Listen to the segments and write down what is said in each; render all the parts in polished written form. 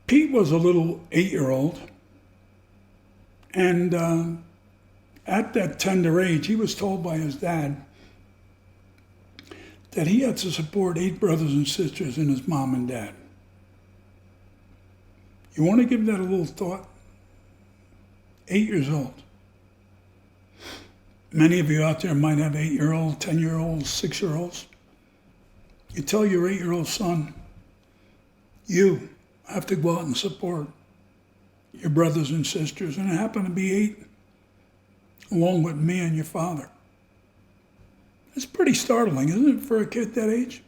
Pete was a little 8-year-old, and at that tender age, he was told by his dad that he had to support 8 brothers and sisters and his mom and dad. You want to give that a little thought? 8 years old. Many of you out there might have 8-year-old, 10-year-olds, 6-year-olds. You tell your 8-year-old son, you have to go out and support your brothers and sisters, and it happened to be 8, along with me and your father. It's pretty startling, isn't it, for a kid that age?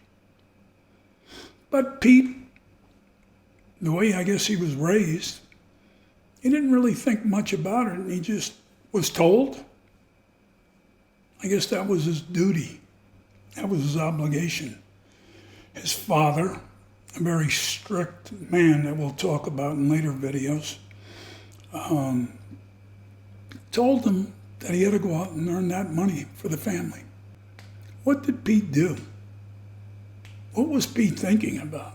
But Pete, the way I guess he was raised, he didn't really think much about it, and he just was told. I guess that was his duty. That was his obligation. His father, a very strict man that we'll talk about in later videos, told him that he had to go out and earn that money for the family. What did Pete do? What was Pete thinking about?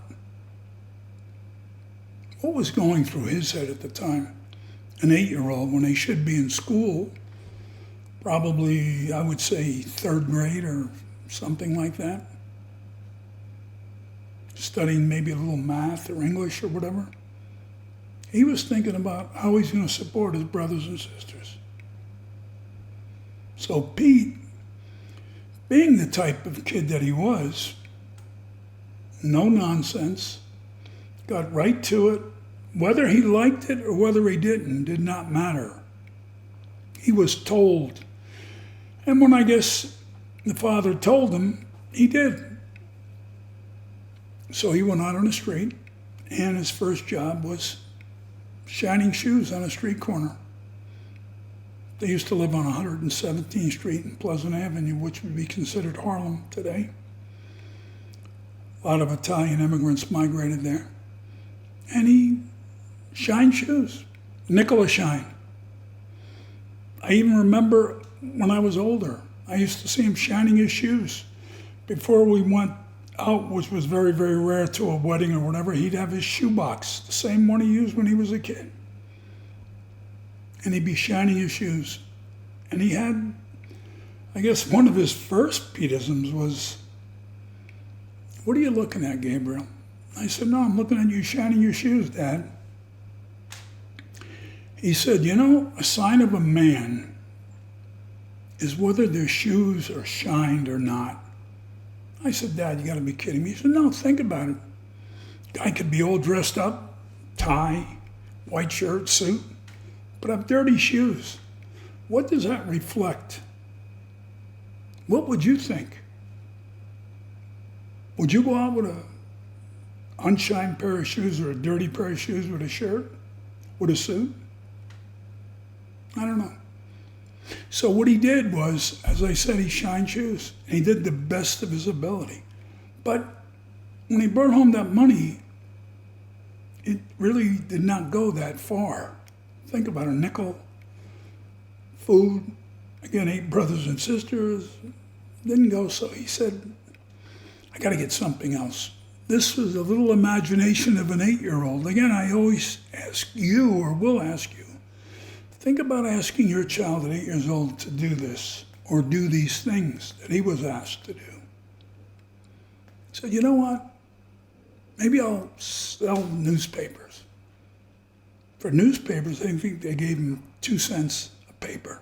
What was going through his head at the time? An 8-year-old, when he should be in school, probably, I would say, 3rd grade or something like that, studying maybe a little math or English or whatever. He was thinking about how he's going to support his brothers and sisters. So Pete, being the type of kid that he was, no nonsense, got right to it. Whether he liked it or whether he didn't did not matter. He was told. And when I guess the father told him, he did. So he went out on the street, and his first job was shining shoes on a street corner. They used to live on 117th Street and Pleasant Avenue, which would be considered Harlem today. A lot of Italian immigrants migrated there. And he shined shoes, nickel a shine. I even remember when I was older, I used to see him shining his shoes. Before we went out, which was very, very rare, to a wedding or whatever, he'd have his shoebox, the same one he used when he was a kid. And he'd be shining his shoes. And he had, I guess one of his first Petisms was, "What are you looking at, Gabriel?" I said, "No, I'm looking at you shining your shoes, Dad." He said, "You know, a sign of a man is whether their shoes are shined or not." I said, "Dad, you got to be kidding me." He said, "No, think about it. Guy could be all dressed up, tie, white shirt, suit, but have dirty shoes. What does that reflect? What would you think? Would you go out with a unshined pair of shoes or a dirty pair of shoes with a shirt, with a suit? I don't know." So what he did was, as I said, he shined shoes. And he did the best of his ability. But when he brought home that money, it really did not go that far. Think about a nickel, food, again, 8 brothers and sisters, didn't go. So he said, "I got to get something else." This was a little imagination of an 8-year-old. Again, I always ask you, or will ask you, think about asking your child at 8 years old to do this or do these things that he was asked to do. He said, "You know what? Maybe I'll sell newspapers." For newspapers, I think they gave him 2 cents a paper.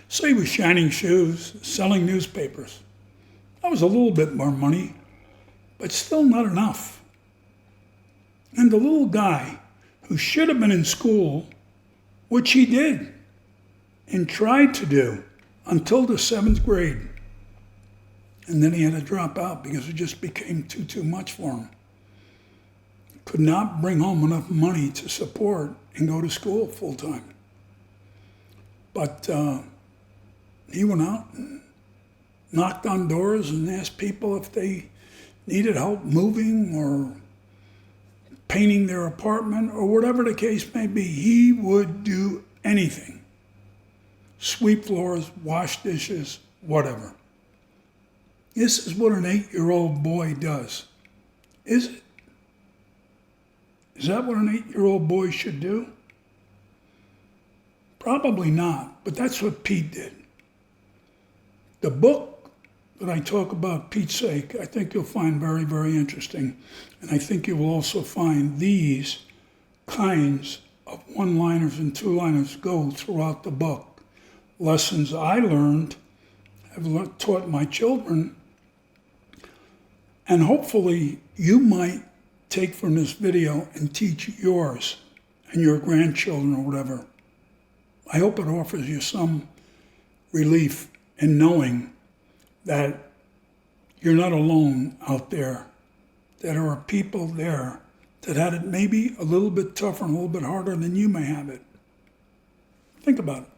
So he was shining shoes, selling newspapers. That was a little bit more money, but still not enough. And the little guy who should have been in school, which he did and tried to do until the 7th grade, and then he had to drop out because it just became too much for him. Could not bring home enough money to support and go to school full time. But he went out and knocked on doors and asked people if they needed help moving or painting their apartment or whatever the case may be. He would do anything. Sweep floors, wash dishes, whatever. This is what an 8-year-old boy does. Is it? Is that what an 8-year-old boy should do? Probably not, but that's what Pete did. The book that I talk about, Pete's sake, I think you'll find very, very interesting. And I think you will also find these kinds of one-liners and two-liners go throughout the book. Lessons I learned, have taught my children, and hopefully you might take from this video and teach yours and your grandchildren or whatever. I hope it offers you some relief in knowing that you're not alone out there, that there are people there that had it maybe a little bit tougher and a little bit harder than you may have it. Think about it.